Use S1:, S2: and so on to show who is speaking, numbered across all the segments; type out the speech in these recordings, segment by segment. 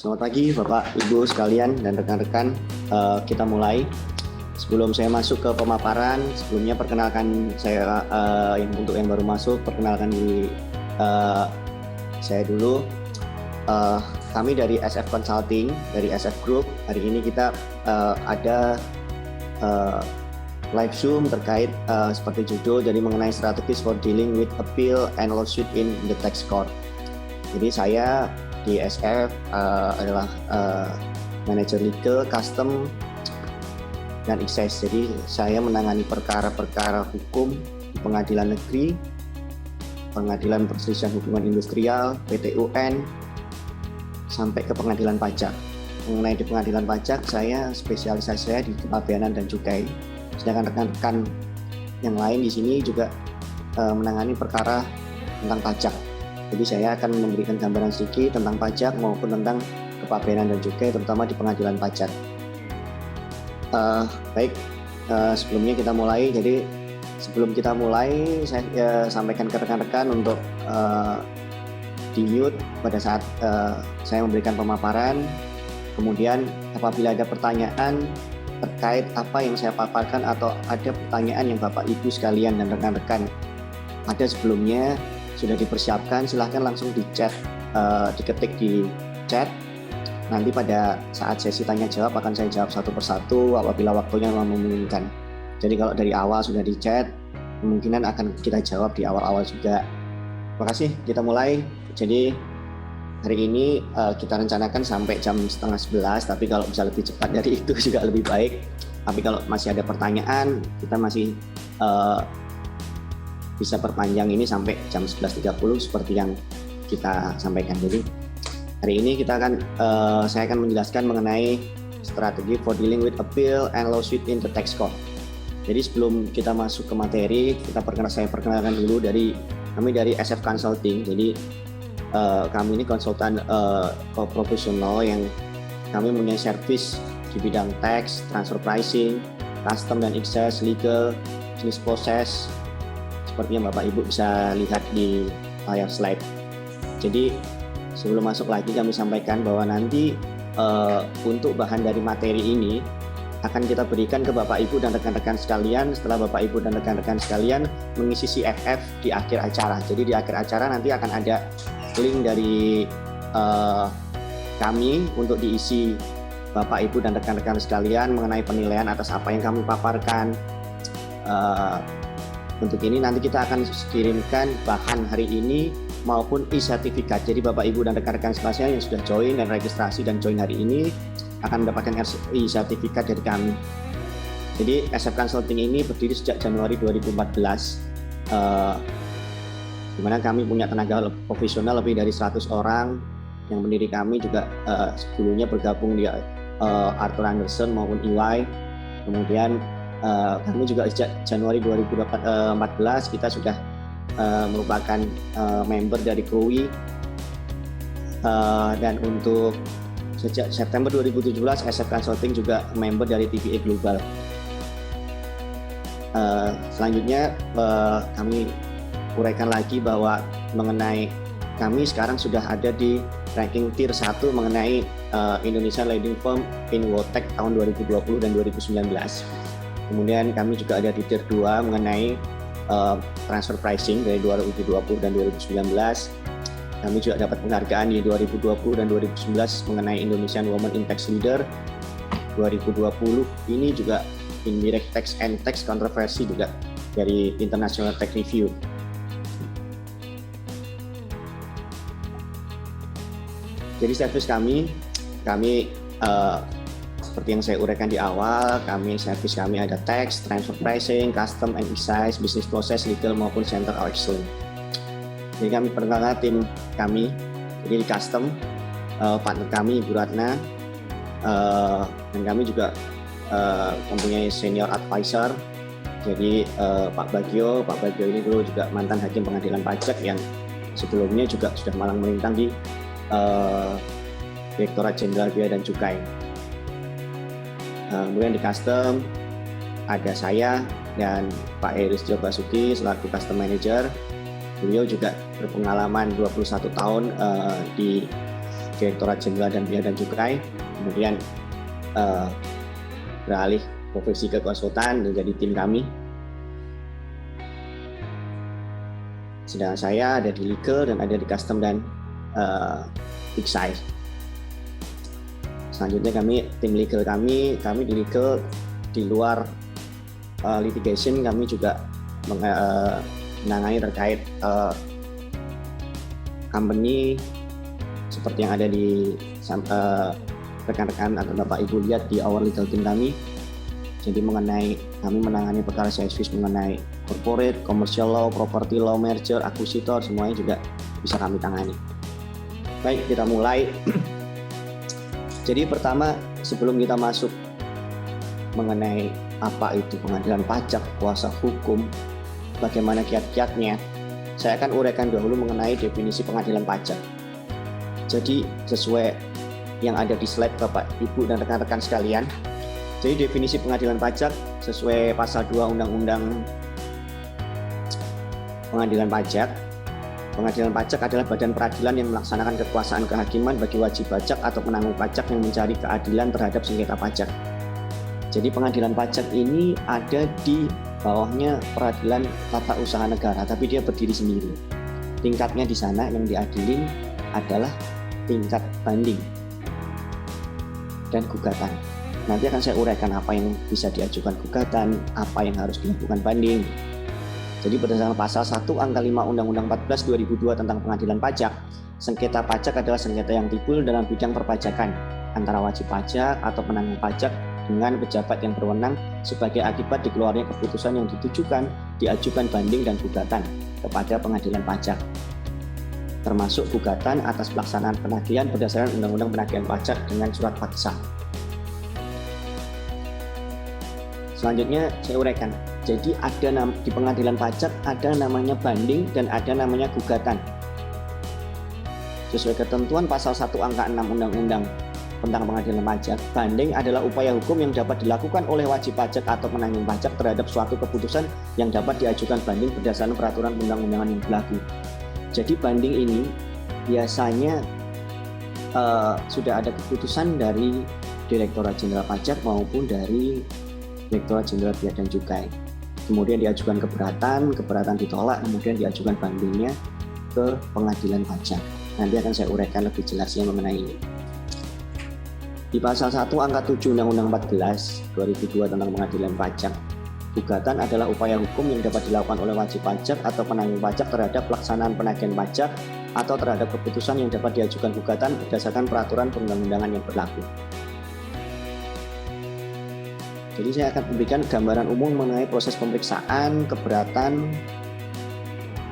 S1: Selamat pagi Bapak, Ibu sekalian dan rekan-rekan. Kita mulai. Sebelum saya masuk ke pemaparan, sebelumnya perkenalkan saya untuk yang baru masuk, perkenalkan diri saya dulu. Kami dari SF Consulting, dari SF Group. Hari ini kita ada live Zoom terkait seperti judul, jadi mengenai strategies for dealing with appeal and lawsuit in the tax court. Jadi saya di SF adalah manajer legal, custom, dan excise. Jadi saya menangani perkara-perkara hukum di pengadilan negeri, pengadilan perselisihan hubungan industrial, PT-UN, sampai ke pengadilan pajak. Mengenai di pengadilan pajak, spesialisasi saya di kepabeanan dan cukai. Sedangkan rekan-rekan yang lain di sini juga menangani perkara tentang pajak. Jadi saya akan memberikan gambaran sedikit tentang pajak maupun tentang kepabeanan dan cukai, terutama di pengadilan pajak. Baik, sebelumnya kita mulai. Jadi sebelum kita mulai, saya sampaikan ke rekan-rekan untuk di mute pada saat saya memberikan pemaparan. Kemudian apabila ada pertanyaan terkait apa yang saya paparkan atau ada pertanyaan yang Bapak Ibu sekalian dan rekan-rekan ada sebelumnya sudah dipersiapkan, silahkan langsung di chat, diketik di chat. Nanti pada saat sesi tanya jawab akan saya jawab satu persatu apabila waktunya memungkinkan. Jadi kalau dari awal sudah di chat, kemungkinan akan kita jawab di awal-awal juga. Terima kasih, kita mulai. Jadi hari ini kita rencanakan sampai jam 10:30, tapi kalau bisa lebih cepat dari itu juga lebih baik. Tapi kalau masih ada pertanyaan, kita masih bisa perpanjang ini sampai jam 11.30 seperti yang kita sampaikan. Jadi hari ini saya akan menjelaskan mengenai strategi for dealing with appeal and lawsuit in the tax court. Jadi sebelum kita masuk ke materi, saya perkenalkan dulu kami dari SF Consulting. Jadi kami ini konsultan profesional yang kami punya service di bidang tax, transfer pricing, custom dan excise, legal, business process, seperti yang Bapak Ibu bisa lihat di layar slide. Jadi sebelum masuk lagi kami sampaikan bahwa nanti untuk bahan dari materi ini akan kita berikan ke Bapak Ibu dan rekan-rekan sekalian setelah Bapak Ibu dan rekan-rekan sekalian mengisi CFF di akhir acara. Jadi di akhir acara nanti akan ada link dari kami untuk diisi Bapak Ibu dan rekan-rekan sekalian mengenai penilaian atas apa yang kami paparkan. Untuk ini nanti kita akan kirimkan bahan hari ini maupun e-sertifikat. Jadi Bapak Ibu dan rekan-rekan sekalian yang sudah join dan registrasi dan join hari ini akan mendapatkan e-sertifikat dari kami. Jadi SF Consulting ini berdiri sejak Januari 2014, di mana kami punya tenaga profesional lebih dari 100 orang. Yang pendiri kami juga sebelumnya bergabung di Arthur Andersen maupun EY. Kemudian kami juga sejak Januari 2014 kita sudah merupakan member dari CROI, dan untuk sejak September 2017 SF Consulting juga member dari TVA Global. Selanjutnya kami uraikan lagi bahwa mengenai kami sekarang sudah ada di ranking tier 1 mengenai Indonesian Leading Firm in World Tech tahun 2020 dan 2019. Kemudian kami juga ada di tier 2 mengenai transfer pricing dari 2020 dan 2019. Kami juga dapat penghargaan di 2020 dan 2019 mengenai Indonesian Women in Tax Leader. 2020 ini juga Indirect Tax and Tax Controversy juga dari International Tax Review. Jadi servis kami seperti yang saya uraikan di awal, servis kami ada tax, transfer pricing, custom and excise, business process, legal maupun center of excellence. Jadi kami perkenalkan tim kami. Jadi di custom partner kami Ibu Ratna, dan kami juga mempunyai senior advisor. Jadi Pak Bagio ini dulu juga mantan hakim pengadilan pajak yang sebelumnya juga sudah malang melintang di Direktorat Jenderal Bea dan Cukai. Kemudian di custom ada saya dan Pak Eris Basuki selaku custom manager. Beliau juga berpengalaman 21 tahun di Direktorat Jenderal dan Bea dan Cukai, kemudian beralih profesi ke konsultan menjadi tim kami. Sedangkan saya ada di legal dan ada di custom dan excise. Selanjutnya tim legal kami di legal di luar litigation, kami juga menangani terkait company seperti yang ada di rekan-rekan atau Bapak Ibu lihat di our legal team kami. Jadi kami menangani perkara service mengenai corporate, commercial law, property law, merger, akuisitor, semuanya juga bisa kami tangani. Baik, kita mulai. Jadi pertama, sebelum kita masuk mengenai apa itu pengadilan pajak, kuasa hukum, bagaimana kiat-kiatnya, saya akan uraikan dahulu mengenai definisi pengadilan pajak. Jadi sesuai yang ada di slide Bapak, Ibu, dan rekan-rekan sekalian, jadi definisi pengadilan pajak sesuai pasal 2 Undang-Undang Pengadilan Pajak. Pengadilan pajak adalah badan peradilan yang melaksanakan kekuasaan kehakiman bagi wajib pajak atau penanggung pajak yang mencari keadilan terhadap sengketa pajak. Jadi pengadilan pajak ini ada di bawahnya peradilan tata usaha negara, tapi dia berdiri sendiri. Tingkatnya di sana yang diadilin adalah tingkat banding dan gugatan. Nanti akan saya uraikan apa yang bisa diajukan gugatan, apa yang harus dilakukan banding. Jadi berdasarkan pasal 1 angka 5 Undang-Undang 14 2002 tentang pengadilan pajak, sengketa pajak adalah sengketa yang timbul dalam bidang perpajakan antara wajib pajak atau penanggung pajak dengan pejabat yang berwenang sebagai akibat dikeluarnya keputusan yang ditujukan, diajukan banding dan gugatan kepada pengadilan pajak, termasuk gugatan atas pelaksanaan penagihan berdasarkan Undang-Undang Penagihan Pajak dengan surat paksa. Selanjutnya saya uraikan. Jadi ada di pengadilan pajak ada namanya banding dan ada namanya gugatan. Sesuai ketentuan pasal 1 angka 6 Undang-Undang tentang pengadilan pajak, banding adalah upaya hukum yang dapat dilakukan oleh wajib pajak atau penanggung pajak terhadap suatu keputusan yang dapat diajukan banding berdasarkan peraturan undang-undangan yang berlaku. Jadi banding ini biasanya sudah ada keputusan dari Direktorat Jenderal Pajak maupun dari Direktorat Jenderal Bea dan Cukai. Kemudian diajukan keberatan ditolak, kemudian diajukan bandingnya ke pengadilan pajak. Nanti akan saya uraikan lebih jelasnya mengenai ini. Di pasal 1 angka 7 Undang-Undang 14 2002 tentang pengadilan pajak, gugatan adalah upaya hukum yang dapat dilakukan oleh wajib pajak atau penanggung pajak terhadap pelaksanaan penagihan pajak atau terhadap keputusan yang dapat diajukan gugatan berdasarkan peraturan perundang-undangan yang berlaku. Jadi saya akan memberikan gambaran umum mengenai proses pemeriksaan, keberatan,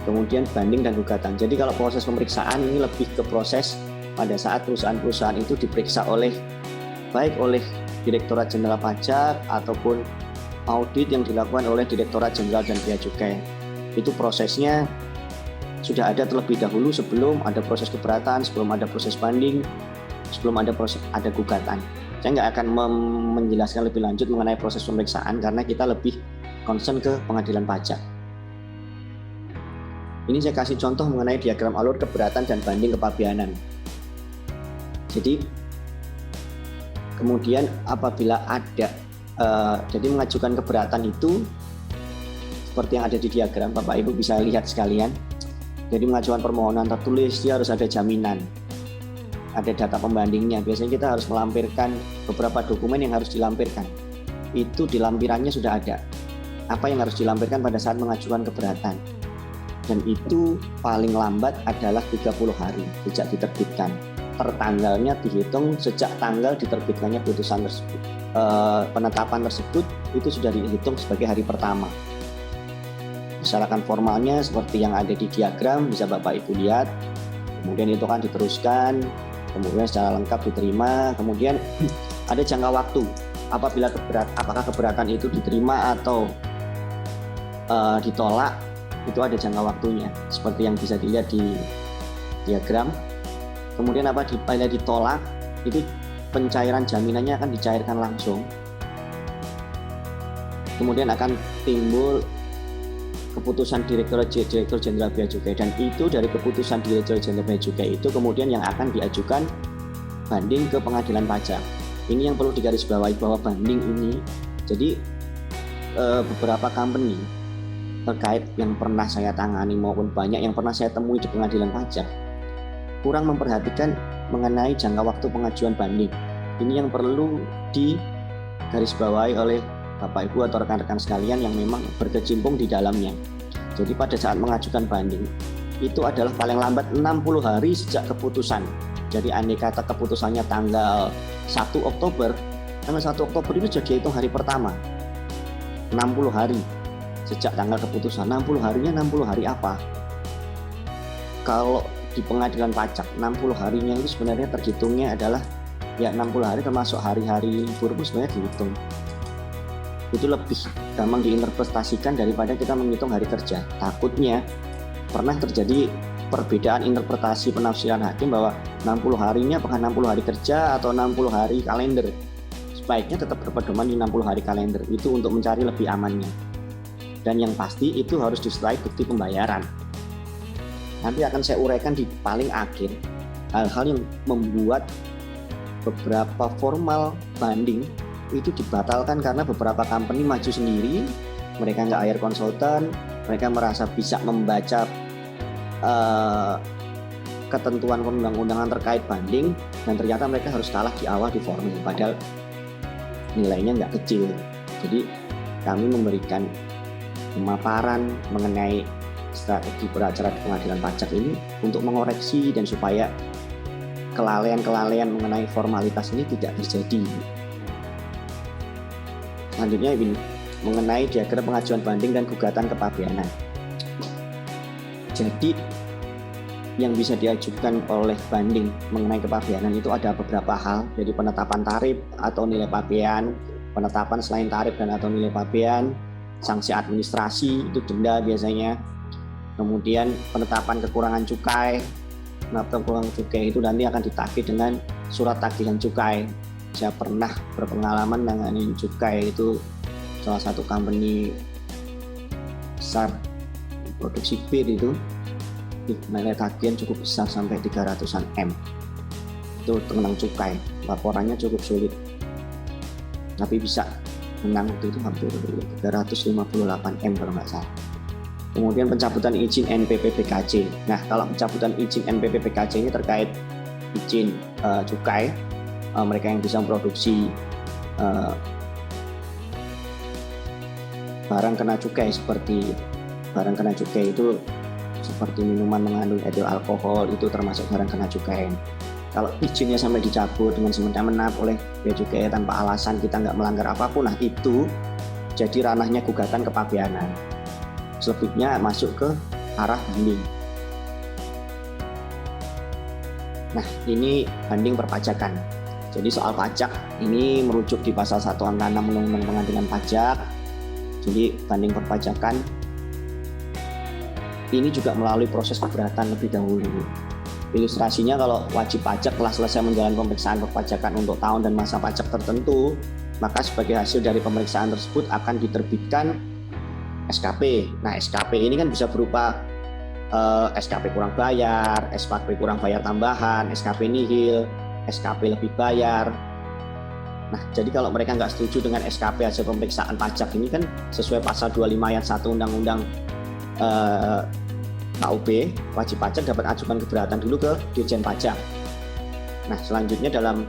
S1: kemudian banding dan gugatan. Jadi kalau proses pemeriksaan ini lebih ke proses pada saat perusahaan-perusahaan itu diperiksa baik oleh Direktorat Jenderal Pajak ataupun audit yang dilakukan oleh Direktorat Jenderal dan Bea Cukai. Itu prosesnya sudah ada terlebih dahulu sebelum ada proses keberatan, sebelum ada proses banding, sebelum ada gugatan. Saya nggak akan menjelaskan lebih lanjut mengenai proses pemeriksaan karena kita lebih concern ke pengadilan pajak. Ini saya kasih contoh mengenai diagram alur keberatan dan banding kepabeanan. Jadi kemudian apabila ada jadi mengajukan keberatan itu seperti yang ada di diagram, Bapak Ibu bisa lihat sekalian. Jadi mengajukan permohonan tertulis dia harus ada jaminan, ada data pembandingnya. Biasanya kita harus melampirkan beberapa dokumen yang harus dilampirkan. Itu di lampirannya sudah ada. Apa yang harus dilampirkan pada saat mengajukan keberatan. Dan itu paling lambat adalah 30 hari sejak diterbitkan. Tertanggalnya dihitung sejak tanggal diterbitkannya putusan tersebut. Penetapan tersebut itu sudah dihitung sebagai hari pertama. Syarat formalnya seperti yang ada di diagram, bisa Bapak Ibu lihat. Kemudian itu kan diteruskan, kemudian secara lengkap diterima, kemudian ada jangka waktu apabila apakah keberatan itu diterima atau ditolak, itu ada jangka waktunya seperti yang bisa dilihat di diagram. Kemudian apabila ditolak, itu pencairan jaminannya akan dicairkan langsung, kemudian akan timbul keputusan Direktur Jenderal Bea Cukai, dan itu dari keputusan Direktur Jenderal Bea Cukai itu kemudian yang akan diajukan banding ke pengadilan pajak. Ini yang perlu digarisbawahi bahwa banding ini, jadi beberapa company terkait yang pernah saya tangani maupun banyak yang pernah saya temui di pengadilan pajak kurang memperhatikan mengenai jangka waktu pengajuan banding. Ini yang perlu digarisbawahi oleh Bapak Ibu atau rekan-rekan sekalian yang memang berkecimpung di dalamnya. Jadi pada saat mengajukan banding itu adalah paling lambat 60 hari sejak keputusan. Jadi andai kata keputusannya tanggal 1 Oktober, tanggal 1 Oktober itu jadi hitung hari pertama. 60 hari sejak tanggal keputusan. 60 harinya 60 hari apa? Kalau di pengadilan pajak 60 harinya itu sebenarnya terhitungnya adalah ya 60 hari termasuk hari-hari libur pun sebenarnya dihitung. Itu lebih gampang diinterpretasikan daripada kita menghitung hari kerja. Takutnya pernah terjadi perbedaan interpretasi penafsiran hakim bahwa 60 harinya apakah 60 hari kerja atau 60 hari kalender. Sebaiknya tetap berpedoman di 60 hari kalender itu untuk mencari lebih amannya. Dan yang pasti itu harus disertai bukti pembayaran. Nanti akan saya uraikan di paling akhir hal-hal yang membuat beberapa formal banding itu dibatalkan karena beberapa company maju sendiri, mereka nggak hire konsultan, mereka merasa bisa membaca ketentuan perundang-undangan terkait banding dan ternyata mereka harus kalah di awal di formil padahal nilainya nggak kecil. Jadi kami memberikan pemaparan mengenai strategi beracara di pengadilan pajak ini untuk mengoreksi dan supaya kelalaian-kelalaian mengenai formalitas ini tidak terjadi. Selanjutnya ini mengenai diagram pengajuan banding dan gugatan kepabeanan. Jadi yang bisa diajukan oleh banding mengenai kepabeanan itu ada beberapa hal. Jadi penetapan tarif atau nilai pabean, penetapan selain tarif dan atau nilai pabean, sanksi administrasi itu denda biasanya. Kemudian penetapan kekurangan cukai. Penetapan kekurangan cukai itu nanti akan ditagih dengan surat tagihan cukai. Saya pernah berpengalaman menangani cukai itu salah satu company besar produksi bir itu nilai tagihan cukup besar sampai 300-an M. Itu tentang cukai, laporannya cukup sulit. Tapi bisa menang itu hampir 358 M kalau nggak salah. Kemudian pencabutan izin NPPBKC. Nah, kalau pencabutan izin NPPBKC ini terkait izin cukai, mereka yang bisa memproduksi barang kena cukai seperti barang kena cukai itu seperti minuman mengandung etil alkohol itu termasuk barang kena cukai. Kalau izinnya sampai dicabut dengan semena-mena oleh bea cukai tanpa alasan kita nggak melanggar apapun, nah itu jadi ranahnya gugatan kepabeanan. Selebihnya masuk ke arah banding. Nah, ini banding perpajakan. Jadi soal pajak ini merujuk di pasal 1 angka 6 Undang-Undang Pengadilan Pajak. Jadi banding perpajakan ini juga melalui proses keberatan lebih dahulu. Ilustrasinya kalau wajib pajak telah selesai menjalani pemeriksaan perpajakan untuk tahun dan masa pajak tertentu, maka sebagai hasil dari pemeriksaan tersebut akan diterbitkan SKP. Nah, SKP ini kan bisa berupa SKP kurang bayar, SKP kurang bayar tambahan, SKP nihil, SKP lebih bayar. Nah, jadi kalau mereka nggak setuju dengan SKP hasil pemeriksaan pajak ini kan sesuai pasal 25 ayat 1 Undang-Undang KUB, wajib pajak dapat ajukan keberatan dulu ke Dirjen Pajak. Nah, selanjutnya dalam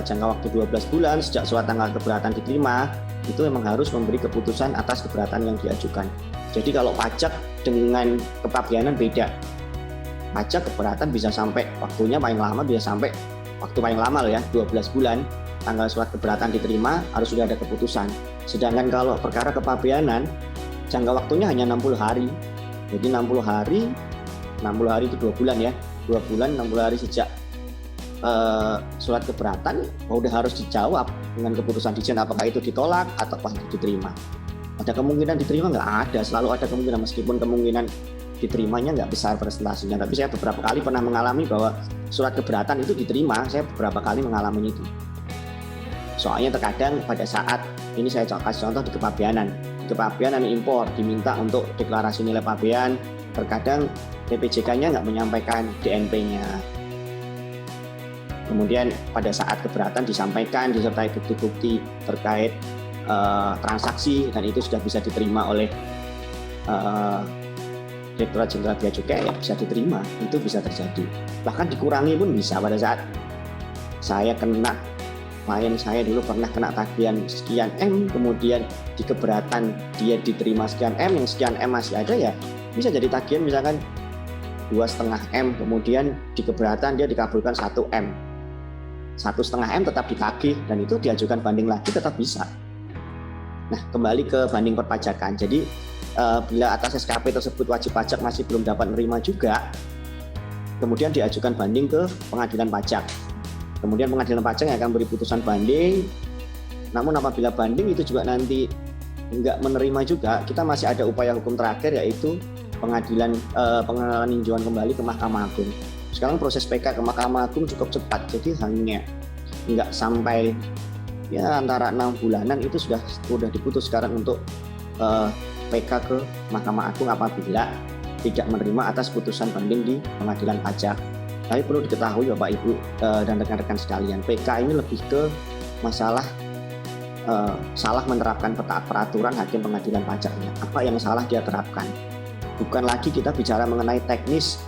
S1: jangka waktu 12 bulan sejak surat tanggal keberatan diterima, itu memang harus memberi keputusan atas keberatan yang diajukan. Jadi kalau pajak dengan kepabeanan beda. Pajak keberatan bisa sampai waktunya paling lama bisa sampai waktu paling lama loh ya, 12 bulan. Tanggal surat keberatan diterima harus sudah ada keputusan. Sedangkan kalau perkara kepabeanan jangka waktunya hanya 60 hari. Jadi 60 hari itu 2 bulan ya. 2 bulan 60 hari sejak surat keberatan udah harus dijawab dengan keputusan Dirjen apakah itu ditolak ataukah itu diterima. Ada kemungkinan diterima nggak ada, selalu ada kemungkinan meskipun kemungkinan diterimanya nggak besar presentasinya. Tapi saya beberapa kali pernah mengalami bahwa surat keberatan itu diterima, saya beberapa kali mengalami itu. Soalnya terkadang pada saat ini saya kasih contoh di kepabeanan impor diminta untuk deklarasi nilai pabean, terkadang PPJK-nya nggak menyampaikan DNP-nya. Kemudian pada saat keberatan disampaikan disertai bukti-bukti terkait transaksi dan itu sudah bisa diterima oleh Direktorat Jenderal Bea Cukai, ya bisa diterima, itu bisa terjadi. Bahkan dikurangi pun bisa. Pada saat saya kena, klien saya dulu pernah kena tagihan sekian M, kemudian di keberatan dia diterima sekian M, yang sekian M masih ada, ya bisa jadi tagihan misalkan 2,5 M, kemudian di keberatan dia dikabulkan 1 M. 1,5 M tetap ditagih dan itu diajukan banding lagi tetap bisa. Nah, kembali ke banding perpajakan. Jadi bila atas SKP tersebut wajib pajak masih belum dapat menerima juga, kemudian diajukan banding ke pengadilan pajak. Kemudian pengadilan pajak yang akan beri putusan banding. Namun apabila banding itu juga nanti enggak menerima juga, kita masih ada upaya hukum terakhir, yaitu peninjauan kembali ke Mahkamah Agung. Sekarang proses PK ke Mahkamah Agung cukup cepat, jadi hanya nggak sampai ya antara 6 bulanan itu sudah diputus sekarang untuk PK ke Mahkamah Agung apabila tidak menerima atas putusan banding di pengadilan pajak. Tapi perlu diketahui Bapak Ibu dan rekan-rekan sekalian, PK ini lebih ke masalah salah menerapkan peraturan hakim pengadilan pajaknya. Apa yang salah dia terapkan? Bukan lagi kita bicara mengenai teknis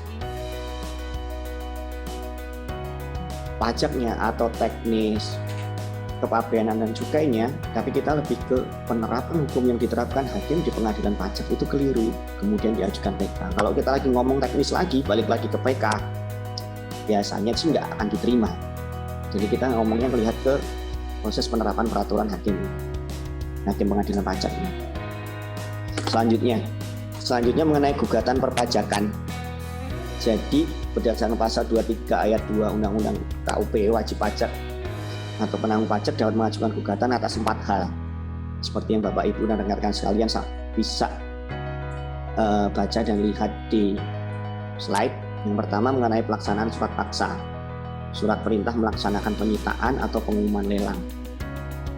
S1: pajaknya atau teknis kepabeanan dan cukainya, tapi kita lebih ke penerapan hukum yang diterapkan hakim di pengadilan pajak itu keliru, kemudian diajukan PK. Kalau kita lagi ngomong teknis lagi, balik lagi ke PK, biasanya sih nggak akan diterima. Jadi kita ngomongnya melihat ke proses penerapan peraturan hakim pengadilan pajak ini. Selanjutnya mengenai gugatan perpajakan. Jadi berdasarkan pasal 23 ayat 2 Undang-Undang KUP, wajib pajak atau penanggung pajak dapat mengajukan gugatan atas 4 hal. Seperti yang Bapak Ibu dan rekan-rekan sekalian bisa baca dan lihat di slide. Yang pertama mengenai pelaksanaan surat paksa, surat perintah melaksanakan penyitaan atau pengumuman lelang.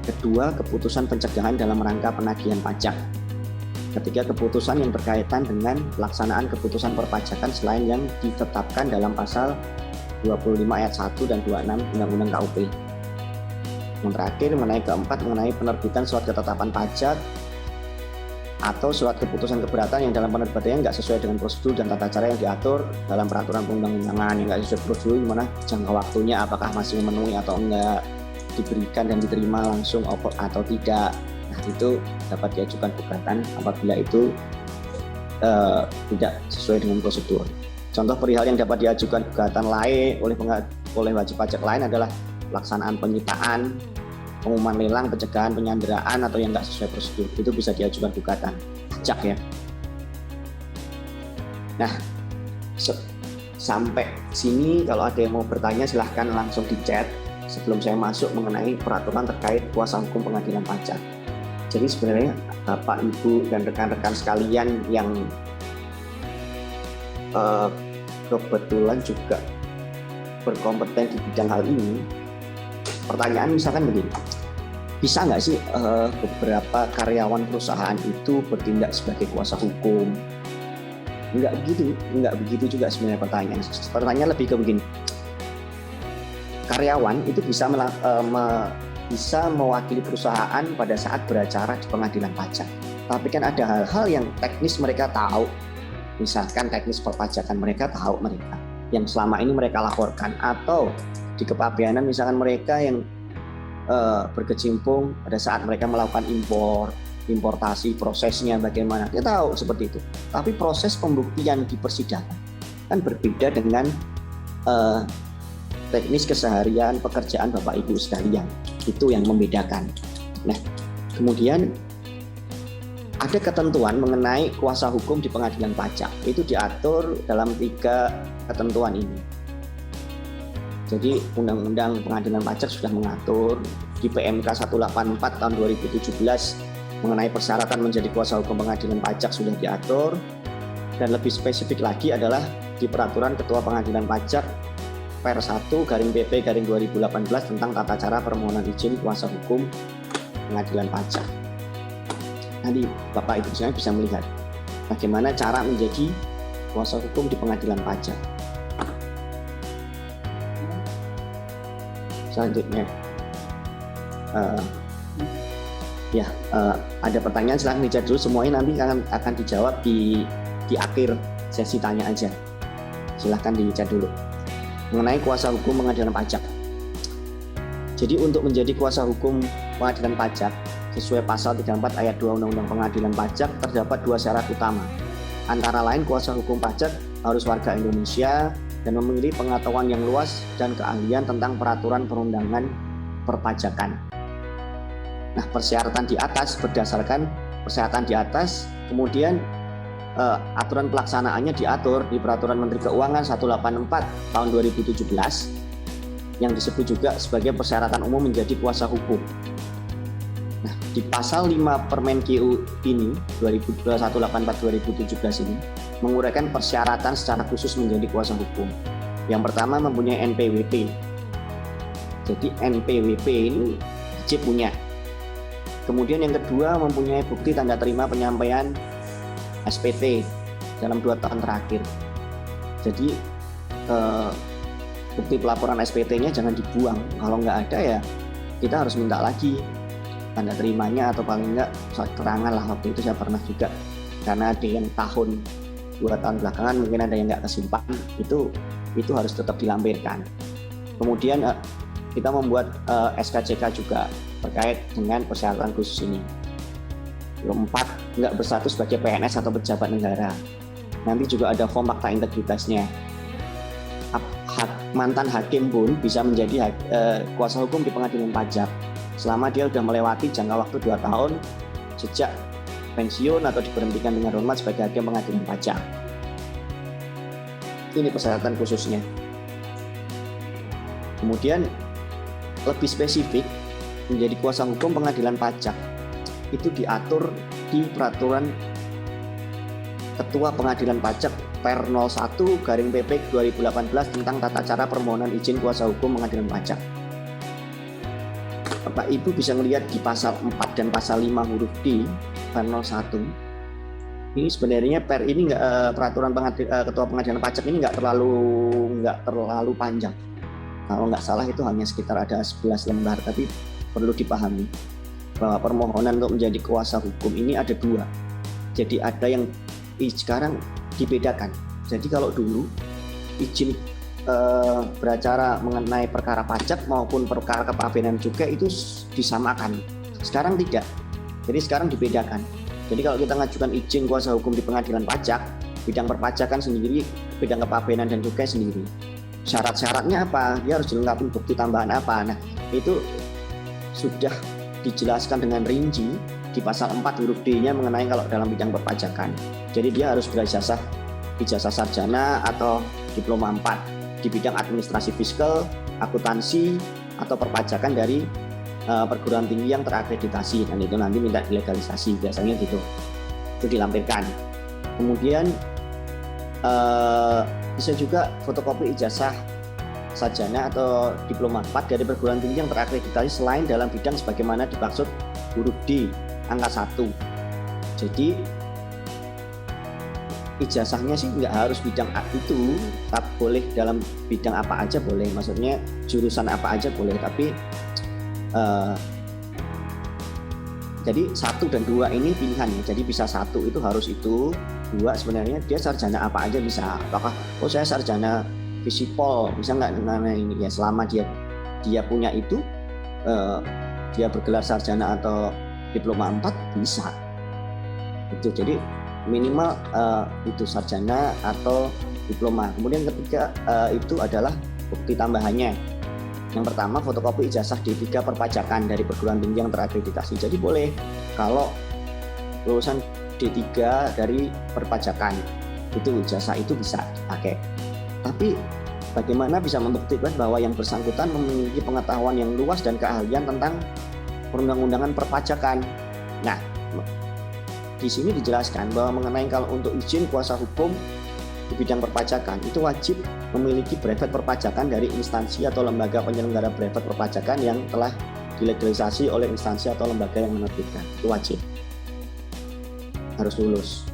S1: Kedua, keputusan pencegahan dalam rangka penagihan pajak. Ketiga, keputusan yang berkaitan dengan pelaksanaan keputusan perpajakan selain yang ditetapkan dalam pasal 25 ayat 1 dan 26 Undang-Undang KUP. Yang terakhir keempat mengenai penerbitan surat ketetapan pajak atau surat keputusan keberatan yang dalam penerbitannya nggak sesuai dengan prosedur dan tata cara yang diatur dalam peraturan perundang-undangan, yang nggak sesuai prosedur, gimana jangka waktunya, apakah masih memenuhi atau enggak, diberikan dan diterima langsung atau tidak. Nah, itu dapat diajukan gugatan apabila itu tidak sesuai dengan prosedur. Contoh perihal yang dapat diajukan gugatan lain oleh wajib pajak lain adalah pelaksanaan penyitaan, pengumuman lelang, pencegahan penyanderaan atau yang nggak sesuai prosedur. Itu bisa diajukan gugatan pajak ya. Nah, sampai sini kalau ada yang mau bertanya silahkan langsung di chat sebelum saya masuk mengenai peraturan terkait kuasa hukum pengadilan pajak. Jadi sebenarnya Bapak, Ibu, dan rekan-rekan sekalian yang kebetulan juga berkompeten di bidang hal ini, pertanyaan misalkan begini, bisa nggak sih beberapa karyawan perusahaan itu bertindak sebagai kuasa hukum? Nggak begitu juga sebenarnya pertanyaan. Pertanyaan lebih ke begini, karyawan itu bisa mewakili perusahaan pada saat beracara di pengadilan pajak. Tapi kan ada hal-hal yang teknis mereka tahu, misalkan teknis perpajakan mereka tahu yang selama ini mereka laporkan, atau di kepabeanan misalkan mereka yang berkecimpung pada saat mereka melakukan importasi, prosesnya bagaimana, kita tahu seperti itu. Tapi proses pembuktian di persidangan kan berbeda dengan teknis keseharian pekerjaan Bapak Ibu sekalian. Itu yang membedakan. Nah, kemudian ada ketentuan mengenai kuasa hukum di pengadilan pajak. Itu diatur dalam 3 ketentuan ini. Jadi Undang-Undang Pengadilan Pajak sudah mengatur, di PMK 184 tahun 2017 mengenai persyaratan menjadi kuasa hukum pengadilan pajak sudah diatur, dan lebih spesifik lagi adalah di Peraturan Ketua Pengadilan Pajak Per 1/PP/2018 tentang tata cara permohonan izin kuasa hukum pengadilan pajak. Nanti Bapak Ibu sekalian bisa melihat bagaimana cara menjadi kuasa hukum di pengadilan pajak. Selanjutnya, ada pertanyaan silahkan dijawab dulu, semuanya nanti akan dijawab di akhir sesi tanya aja. Silahkan dicek dulu. Mengenai kuasa hukum pengadilan pajak. Jadi untuk menjadi kuasa hukum pengadilan pajak sesuai pasal 34 ayat 2 Undang-Undang Pengadilan Pajak terdapat 2 syarat utama. Antara lain kuasa hukum pajak harus warga Indonesia dan memiliki pengetahuan yang luas dan keahlian tentang peraturan perundangan perpajakan. Nah, persyaratan di atas berdasarkan persyaratan di atas, kemudian aturan pelaksanaannya diatur di Peraturan Menteri Keuangan 184 tahun 2017 yang disebut juga sebagai persyaratan umum menjadi kuasa hukum. Nah, di pasal 5 Permen KU ini 184/2017 ini menguraikan persyaratan secara khusus menjadi kuasa hukum. Yang pertama mempunyai NPWP. Jadi NPWP ini wajib punya. Kemudian yang kedua mempunyai bukti tanda terima penyampaian SPT dalam 2 tahun terakhir. Jadi bukti pelaporan SPT-nya jangan dibuang. Kalau nggak ada ya kita harus minta lagi tanda terimanya, atau paling nggak keterangan lah. Waktu itu saya pernah juga, karena ada yang 2 tahun belakangan mungkin ada yang nggak kesimpan, itu harus tetap dilampirkan. Kemudian kita membuat SKCK juga terkait dengan persyaratan khusus ini. 4, nggak berstatus sebagai PNS atau pejabat negara. Nanti juga ada form fakta integritasnya. Mantan hakim pun bisa menjadi kuasa hukum di pengadilan pajak selama dia sudah melewati jangka waktu 2 tahun sejak pensiun atau diberhentikan dengan hormat sebagai hakim pengadilan pajak. Ini persyaratan khususnya. Kemudian lebih spesifik, menjadi kuasa hukum pengadilan pajak itu diatur di Peraturan Ketua Pengadilan Pajak Per 01/PP 2018 tentang tata cara permohonan izin kuasa hukum pengadilan pajak. Bapak Ibu bisa melihat di pasal 4 dan pasal 5 huruf D Per 01. Ini sebenarnya per ini peraturan Ketua Pengadilan Pajak ini nggak terlalu panjang. Kalau nggak salah itu hanya sekitar ada 11 lembar, tapi perlu dipahami bahwa permohonan untuk menjadi kuasa hukum ini ada 2. Jadi ada yang sekarang dibedakan. Jadi kalau dulu izin beracara mengenai perkara pajak maupun perkara kepabeanan juga itu disamakan. Sekarang tidak. Jadi sekarang dibedakan. Jadi kalau kita mengajukan izin kuasa hukum di pengadilan pajak, bidang perpajakan sendiri, bidang kepabeanan dan cukai sendiri. Syarat-syaratnya apa? Dia harus dilengkapi bukti tambahan apa. Nah, itu sudah dijelaskan dengan rinci di pasal 4 huruf D-nya mengenai kalau dalam bidang perpajakan. Jadi dia harus berijazah sarjana atau diploma 4 di bidang administrasi fiskal, akuntansi atau perpajakan dari perguruan tinggi yang terakreditasi, dan itu nanti minta legalisasi, biasanya gitu. Itu dilampirkan. Kemudian bisa juga fotokopi ijazah sarjana atau diploma 4 dari perguruan tinggi yang terakreditasi selain dalam bidang sebagaimana dimaksud huruf D angka 1. Jadi ijazahnya sih nggak harus bidang itu, tak boleh dalam bidang apa aja boleh, maksudnya jurusan apa aja boleh, tapi jadi 1 dan 2 ini pilihan ya. Jadi bisa 1 itu harus itu, 2 sebenarnya dia sarjana apa aja bisa. Apakah saya sarjana Visipol, bisa nggak ini ya, selama dia punya itu, dia bergelar sarjana atau diploma 4 bisa. Itu jadi minimal itu sarjana atau diploma. Kemudian ketiga itu adalah bukti tambahannya. Yang pertama fotokopi ijazah D3 perpajakan dari perguruan tinggi yang terakreditasi. Jadi boleh kalau lulusan D3 dari perpajakan itu ijazah itu bisa dipakai. Tapi bagaimana bisa membuktikan bahwa yang bersangkutan memiliki pengetahuan yang luas dan keahlian tentang perundang-undangan perpajakan? Nah, di sini dijelaskan bahwa mengenai kalau untuk izin kuasa hukum di bidang perpajakan itu wajib memiliki brevet perpajakan dari instansi atau lembaga penyelenggara brevet perpajakan yang telah dilegalisasi oleh instansi atau lembaga yang menerbitkan. Itu wajib. Harus lulus.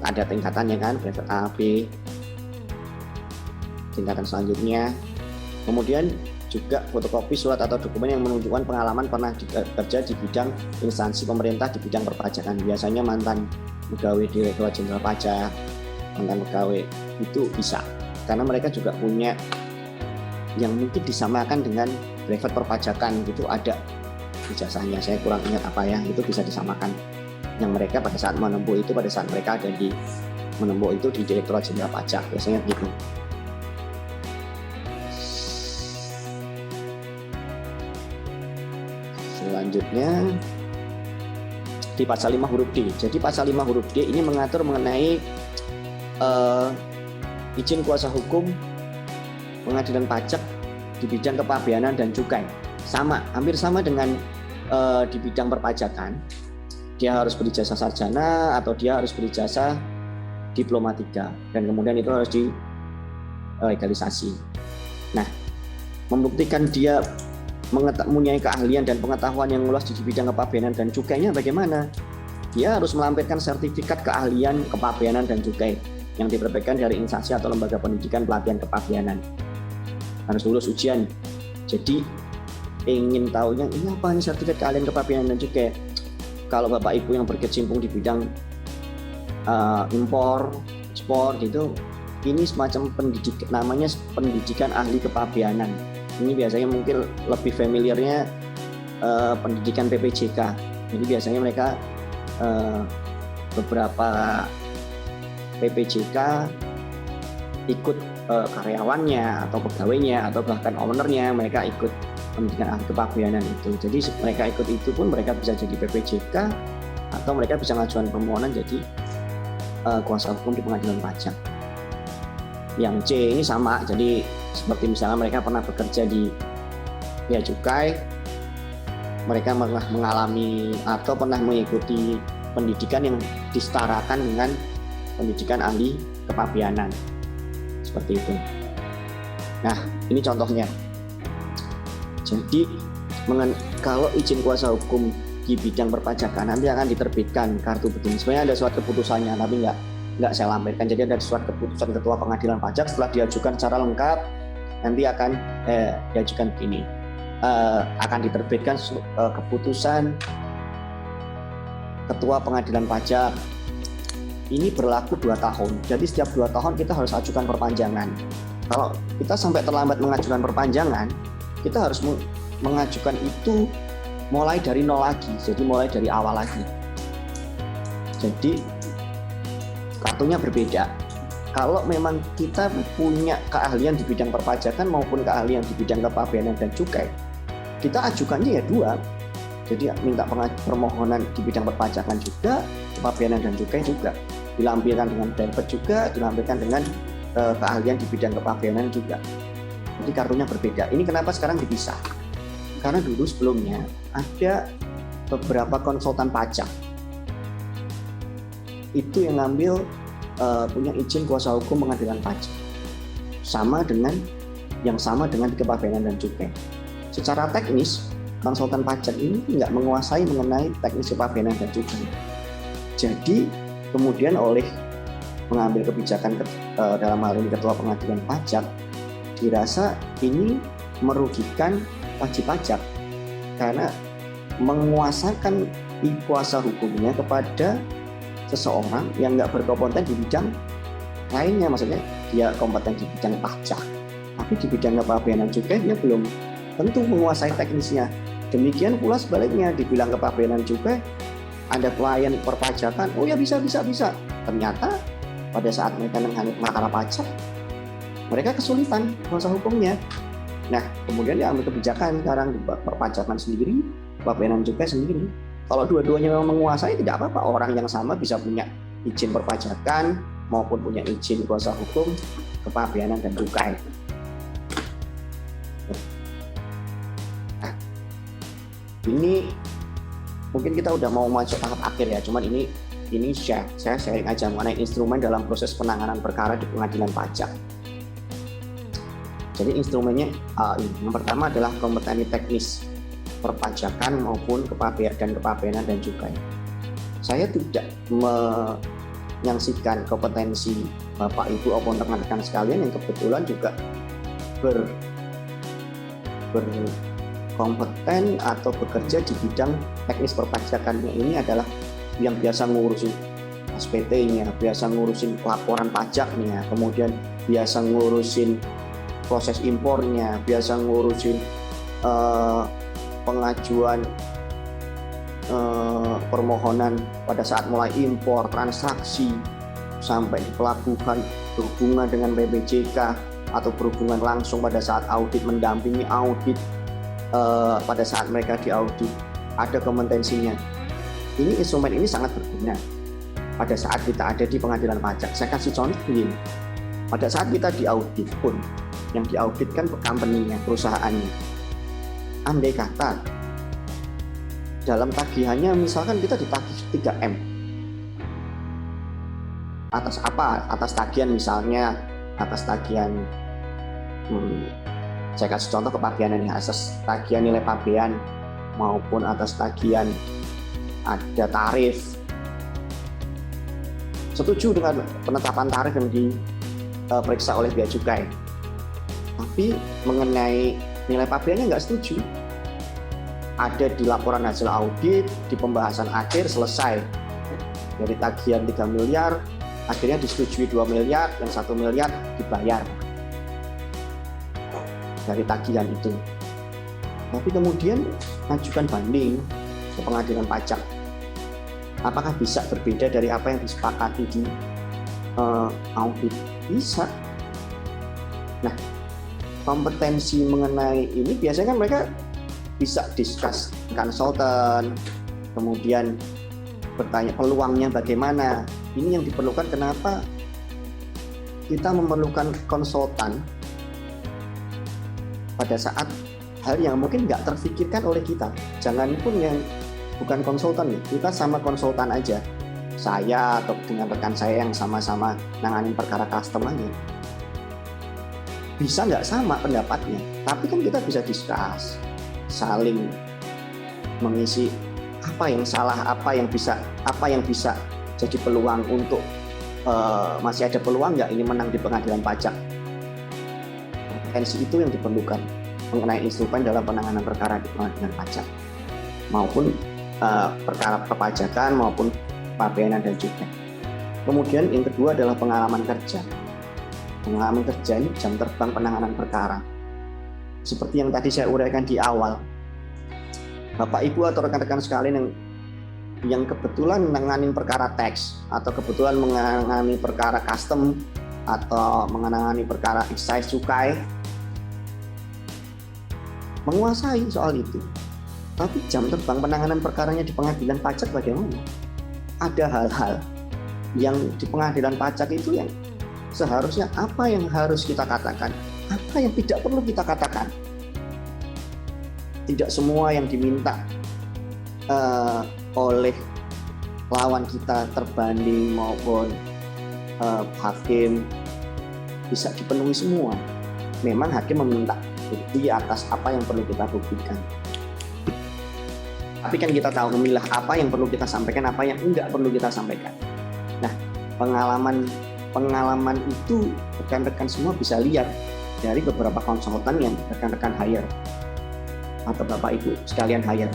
S1: Ada tingkatannya kan, brevet A, B, tingkatan selanjutnya. Kemudian juga fotokopi surat atau dokumen yang menunjukkan pengalaman pernah bekerja di bidang instansi pemerintah di bidang perpajakan. Biasanya mantan pegawai Direktorat Jenderal Pajak, mantan pegawai itu bisa, karena mereka juga punya yang mungkin disamakan dengan brevet perpajakan gitu, ada ijazahnya. Saya kurang ingat apa ya, itu bisa disamakan. Yang mereka pada saat menempuh itu, pada saat mereka ada di menempuh itu di Direktorat Jenderal Pajak, biasanya gitu. Selanjutnya di pasal 5 huruf D. Jadi pasal 5 huruf D ini mengatur mengenai izin kuasa hukum pengadilan pajak di bidang kepabeanan dan cukai. Sama, hampir sama dengan di bidang perpajakan. Dia harus berijazah sarjana atau dia harus berijazah diplomatika, dan kemudian itu harus dilegalisasi. Nah, membuktikan dia mempunyai keahlian dan pengetahuan yang luas di bidang kepabeanan dan cukainya bagaimana? Dia harus melampirkan sertifikat keahlian kepabeanan dan cukai yang diterbitkan dari instansi atau lembaga pendidikan pelatihan kepabeanan. Harus lulus ujian. Jadi ingin tahunya ini apa nih sertifikat keahlian kepabeanan dan cukai? Kalau Bapak Ibu yang berkecimpung di bidang impor, ekspor gitu, ini semacam pendidikan, namanya pendidikan ahli kepabeanan. Ini biasanya mungkin lebih familiarnya pendidikan PPJK. Jadi biasanya mereka beberapa PPJK ikut karyawannya atau pegawainya atau bahkan ownernya, mereka ikut pendidikan ahli kepabeanan itu. Jadi mereka ikut itu pun mereka bisa jadi PPJK atau mereka bisa mengajukan permohonan jadi kuasa hukum di pengadilan pajak. Yang C ini sama, jadi seperti misalnya mereka pernah bekerja di bea cukai, mereka pernah mengalami atau pernah mengikuti pendidikan yang disetarakan dengan pendidikan ahli kepabeanan, seperti itu. Nah, ini contohnya. Jadi kalau izin kuasa hukum di bidang perpajakan nanti akan diterbitkan kartu begini. Sebenarnya ada surat keputusannya, tapi nggak saya lampirkan. Jadi ada surat keputusan Ketua Pengadilan Pajak setelah diajukan secara lengkap, nanti akan diajukan begini. Akan diterbitkan keputusan Ketua Pengadilan Pajak. Ini berlaku 2 tahun. Jadi setiap 2 tahun kita harus ajukan perpanjangan. Kalau kita sampai terlambat mengajukan perpanjangan, kita harus mengajukan itu mulai dari nol lagi. Jadi mulai dari awal lagi. Jadi kartunya berbeda. Kalau memang kita punya keahlian di bidang perpajakan maupun keahlian di bidang kepabeanan dan cukai, kita ajukannya ya 2. Jadi minta permohonan di bidang perpajakan juga, kepabeanan dan cukai juga. Dilampirkan dengan brevet juga, dilampirkan dengan keahlian di bidang kepabeanan juga. Jadi kartunya berbeda. Ini kenapa sekarang dipisah? Karena dulu sebelumnya ada beberapa konsultan pajak itu yang ngambil punya izin kuasa hukum pengadilan pajak, sama dengan di kepabeanan dan cukai. Secara teknis, konsultan pajak ini nggak menguasai mengenai teknis kepabeanan dan cukai. Jadi kemudian oleh mengambil kebijakan dalam hal ini Ketua Pengadilan Pajak, dirasa ini merugikan wajib pajak karena menguasakan kuasa hukumnya kepada seseorang yang nggak berkompeten di bidang lainnya. Maksudnya dia kompeten di bidang pajak, tapi di bidang kepabeanan cukai dia belum tentu menguasai teknisnya. Demikian pula sebaliknya, dibilang kepabeanan cukai, ada klien perpajakan, oh ya bisa. Ternyata pada saat mereka menghadapi perkara pajak, mereka kesulitan kuasa hukumnya. Nah, kemudian diambil kebijakan sekarang di perpajakan sendiri, kepabeanan cukai sendiri. Kalau dua-duanya memang menguasai, tidak apa-apa. Orang yang sama bisa punya izin perpajakan maupun punya izin kuasa hukum kepabeanan dan cukai. Nah, ini mungkin kita udah mau masuk tahap akhir ya. Cuman ini saya sharing aja mengenai instrumen dalam proses penanganan perkara di pengadilan pajak. Jadi instrumennya yang pertama adalah kompetensi teknis perpajakan maupun kepabeanan dan cukai. Saya tidak menyaksikan kompetensi Bapak Ibu maupun rekan-rekan sekalian yang kebetulan juga berkompeten atau bekerja di bidang teknis perpajakannya ini adalah yang biasa ngurusin SPT-nya, biasa ngurusin laporan pajaknya, kemudian biasa ngurusin proses impornya, biasa ngurusin pengajuan permohonan pada saat mulai impor, transaksi, sampai di pelabuhan, berhubungan dengan BPJK, atau berhubungan langsung pada saat audit, mendampingi audit pada saat mereka diaudit, ada kompetensinya. Ini instrumen ini sangat berguna pada saat kita ada di pengadilan pajak. Saya kasih contoh begini, pada saat kita diaudit pun, yang diauditkan company-nya, perusahaannya. Andai kata dalam tagihannya misalkan kita ditagih 3M. Atas apa? Atas tagihan misalnya, atas tagihan saya kasih contoh kepabeanan ya, atas tagihan nilai pabean maupun atas tagihan ada tarif. Setuju dengan penetapan tarif yang diperiksa oleh bea cukai. Tapi mengenai nilai pabeannya nggak setuju. Ada di laporan hasil audit, di pembahasan akhir selesai. Dari tagihan 3 miliar, akhirnya disetujui 2 miliar, dan 1 miliar dibayar dari tagihan itu. Tapi kemudian ajukan banding ke pengadilan pajak. Apakah bisa berbeda dari apa yang disepakati di audit? Bisa. Nah, kompetensi mengenai ini biasanya kan mereka bisa discuss konsultan, kemudian bertanya peluangnya bagaimana. Ini yang diperlukan. Kenapa kita memerlukan konsultan pada saat hal yang mungkin nggak terfikirkan oleh kita. Jangan pun yang bukan konsultan, kita sama konsultan aja. Saya atau dengan rekan saya yang sama-sama nanganin perkara custom aja. Bisa nggak sama pendapatnya, tapi kan kita bisa discuss, saling mengisi apa yang salah, apa yang bisa jadi peluang untuk masih ada peluang nggak ini menang di pengadilan pajak. Kompetensi itu yang diperlukan mengenai instrumen dalam penanganan perkara di pengadilan pajak maupun perkara perpajakan maupun pabeanan dan cukai. Kemudian yang kedua adalah pengalaman kerja. Pengalaman kerja ini jam terbang penanganan perkara. Seperti yang tadi saya uraikan di awal, Bapak Ibu atau rekan-rekan sekalian yang kebetulan menangani perkara teks atau kebetulan menangani perkara custom atau menangani perkara excise cukai, menguasai soal itu. Tapi jam terbang penanganan perkaranya di pengadilan pajak bagaimana? Ada hal-hal yang di pengadilan pajak itu yang seharusnya apa yang harus kita katakan, apa yang tidak perlu kita katakan. Tidak semua yang diminta oleh lawan kita terbanding maupun hakim bisa dipenuhi semua. Memang hakim meminta bukti atas apa yang perlu kita buktikan. Tapi kan kita tahu memilah apa yang perlu kita sampaikan, apa yang enggak perlu kita sampaikan. Nah, pengalaman itu rekan-rekan semua bisa lihat dari beberapa konsultan yang rekan-rekan hire atau Bapak Ibu sekalian hire.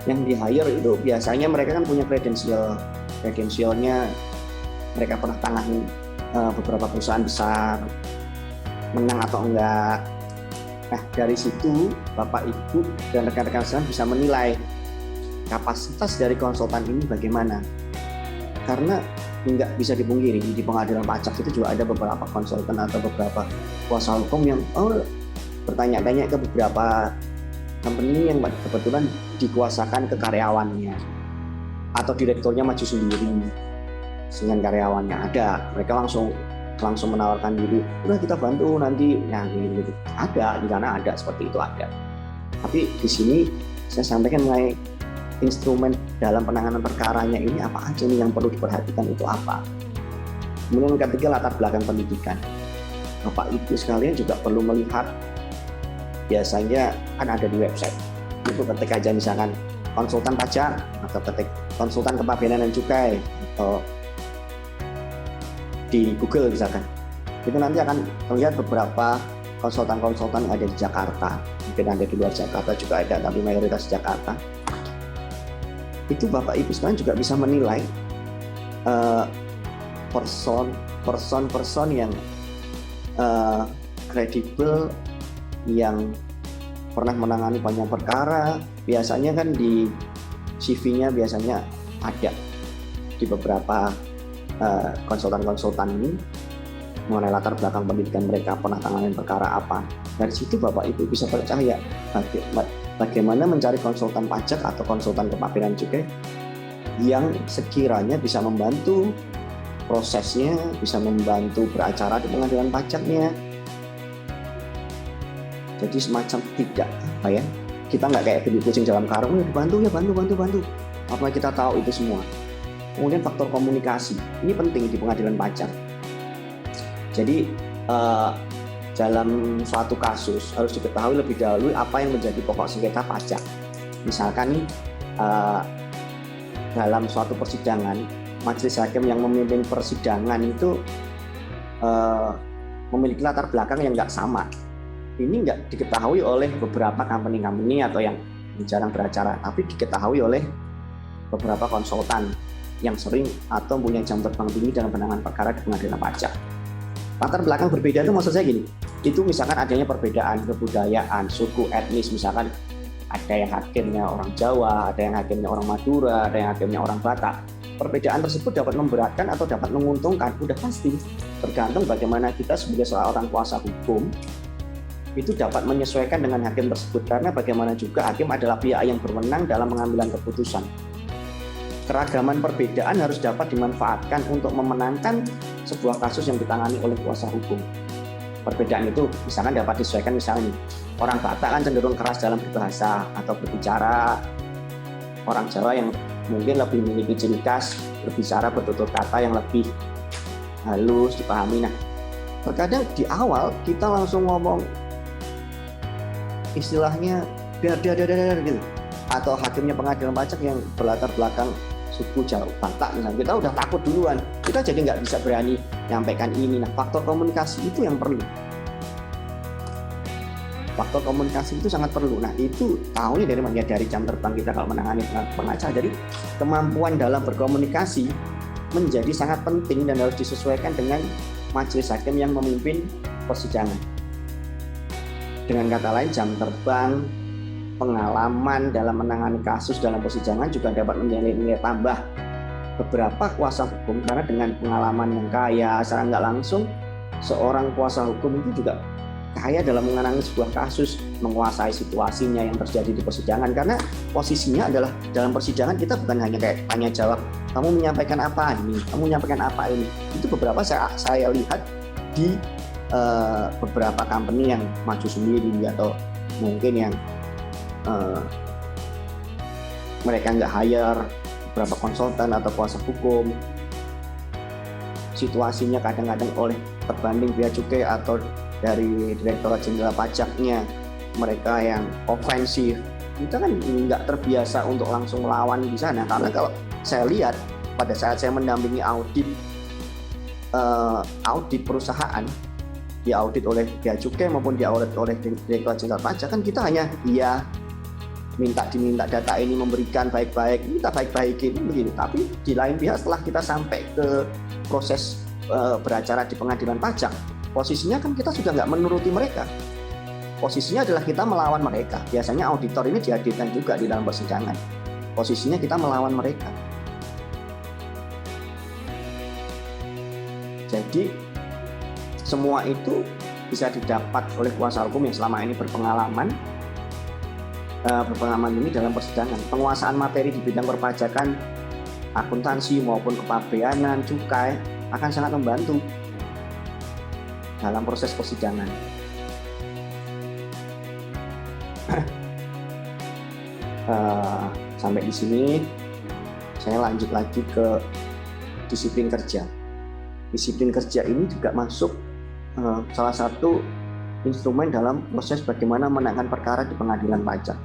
S1: Yang di hire itu biasanya mereka kan punya kredensialnya mereka pernah tangani beberapa perusahaan besar, menang atau enggak. Nah, dari situ Bapak Ibu dan rekan-rekan sekalian bisa menilai kapasitas dari konsultan ini bagaimana. Karena nggak bisa dipungkiri di pengadilan pajak itu juga ada beberapa konsultan atau beberapa kuasa hukum yang bertanya-tanya ke beberapa company yang kebetulan dikuasakan ke karyawannya atau direkturnya maju sendiri dengan karyawannya. Ada, mereka langsung menawarkan diri, udah kita bantu nanti, nah gitu. Ada di sana, ada seperti itu, ada. Tapi di sini saya sampaikan mengenai instrumen dalam penanganan perkaranya ini apa aja nih yang perlu diperhatikan, itu apa. Kemudian ketiga, latar belakang pendidikan. Bapak Ibu sekalian juga perlu melihat, biasanya kan ada di website itu ketik aja misalkan konsultan pajak atau ketik konsultan kepabeanan dan cukai atau di Google misalkan, itu nanti akan terlihat beberapa konsultan yang ada di Jakarta, ada mungkin ada di luar Jakarta juga ada, tapi mayoritas Jakarta. Itu Bapak Ibu sekarang juga bisa menilai person yang kredibel, yang pernah menangani banyak perkara. Biasanya kan di CV-nya biasanya ada di beberapa konsultan ini mengenai latar belakang pendidikan mereka, pernah tangani perkara apa. Dari situ Bapak Ibu bisa percaya bagaimana mencari konsultan pajak atau konsultan kepabeanan cukai yang sekiranya bisa membantu prosesnya, bisa membantu beracara di pengadilan pajaknya. Jadi semacam tidak apa ya, kita nggak kayak beli kucing dalam karung, bantu. Apalagi kita tahu itu semua. Kemudian faktor komunikasi, ini penting di pengadilan pajak. Jadi dalam suatu kasus harus diketahui lebih dahulu apa yang menjadi pokok sengketa pajak. Misalkan nih dalam suatu persidangan, majelis hakim yang memimpin persidangan itu memiliki latar belakang yang nggak sama. Ini nggak diketahui oleh beberapa company atau yang jarang beracara, tapi diketahui oleh beberapa konsultan yang sering atau punya jam terbang tinggi dalam penanganan perkara di pengadilan pajak. Latar belakang berbeda itu maksud saya gini, itu misalkan adanya perbedaan kebudayaan, suku, etnis, misalkan ada yang hakimnya orang Jawa, ada yang hakimnya orang Madura, ada yang hakimnya orang Batak. Perbedaan tersebut dapat memberatkan atau dapat menguntungkan, udah pasti tergantung bagaimana kita sebagai seorang kuasa hukum itu dapat menyesuaikan dengan hakim tersebut, karena bagaimana juga hakim adalah pihak yang berwenang dalam pengambilan keputusan. Keragaman perbedaan harus dapat dimanfaatkan untuk memenangkan sebuah kasus yang ditangani oleh kuasa hukum. Perbedaan itu misalkan dapat disesuaikan, misalnya orang Batak kan cenderung keras dalam berbahasa atau berbicara, orang Jawa yang mungkin lebih memiliki ciri khas berbicara bertutur kata yang lebih halus dipahami. Nah, terkadang di awal kita langsung ngomong istilahnya dar gitu, atau hakimnya pengadilan pajak yang berlatar belakang suku Jawa Batak, misalnya kita udah takut duluan, kita jadi nggak bisa berani nyampaikan ini. Nah, faktor komunikasi itu yang perlu. Faktor komunikasi itu sangat perlu. Nah, itu tahunya dari mana? Dari jam terbang kita kalau menangani pengacara. Jadi kemampuan dalam berkomunikasi menjadi sangat penting dan harus disesuaikan dengan majelis hakim yang memimpin persidangan. Dengan kata lain, jam terbang, pengalaman dalam menangani kasus dalam persidangan juga dapat menjadi nilai tambah beberapa kuasa hukum, karena dengan pengalaman yang kaya secara nggak langsung seorang kuasa hukum itu juga kaya dalam menangani sebuah kasus, menguasai situasinya yang terjadi di persidangan, karena posisinya adalah dalam persidangan kita bukan hanya kayak tanya jawab, kamu menyampaikan apa ini, kamu menyampaikan apa ini. Itu beberapa saya lihat di beberapa company yang maju sendiri atau mungkin yang mereka nggak hire beberapa konsultan atau kuasa hukum. Situasinya kadang-kadang oleh terbanding bea cukai atau dari Direktorat Jenderal Pajaknya mereka yang ofensif. Kita kan nggak terbiasa untuk langsung melawan di sana, karena kalau saya lihat pada saat saya mendampingi audit perusahaan, diaudit oleh bea cukai maupun diaudit oleh Direktorat Jenderal Pajak, kan kita hanya diminta data ini memberikan baik-baik, kita baik-baikin begitu. Tapi di lain pihak setelah kita sampai ke proses beracara di pengadilan pajak, posisinya kan kita sudah nggak menuruti mereka. Posisinya adalah kita melawan mereka. Biasanya auditor ini dihadirkan juga di dalam persidangan. Posisinya kita melawan mereka. Jadi semua itu bisa didapat oleh kuasa hukum yang selama ini berpengalaman ini dalam persidangan. Penguasaan materi di bidang perpajakan, akuntansi maupun kepabeanan, cukai akan sangat membantu dalam proses persidangan. Sampai di sini saya lanjut lagi ke disiplin kerja. Disiplin kerja ini juga masuk salah satu instrumen dalam proses bagaimana menangani perkara di pengadilan pajak.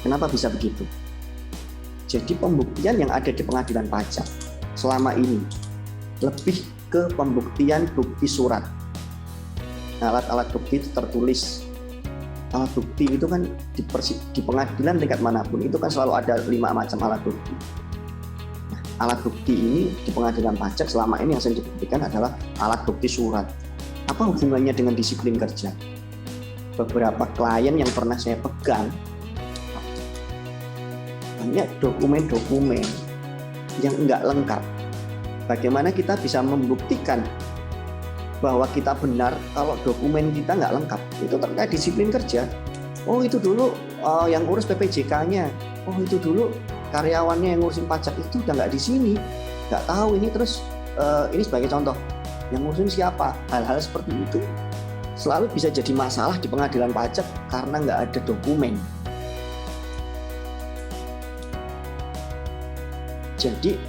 S1: Kenapa bisa begitu? Jadi pembuktian yang ada di pengadilan pajak selama ini lebih ke pembuktian bukti surat. Alat-alat bukti tertulis alat bukti itu kan di pengadilan tingkat manapun itu kan selalu ada 5 macam alat bukti. Nah, alat bukti ini di pengadilan pajak selama ini yang sering dibuktikan adalah alat bukti surat. Apa hubungannya dengan disiplin kerja? Beberapa klien yang pernah saya pegang banyak dokumen-dokumen yang enggak lengkap. Bagaimana kita bisa membuktikan bahwa kita benar kalau dokumen kita nggak lengkap? Itu terkait disiplin kerja. Oh itu dulu yang ngurus PPJK-nya. Oh itu dulu karyawannya yang ngurusin pajak itu udah nggak di sini. Nggak tahu ini terus ini sebagai contoh. Yang ngurusin siapa? Hal-hal seperti itu selalu bisa jadi masalah di pengadilan pajak karena nggak ada dokumen. Jadi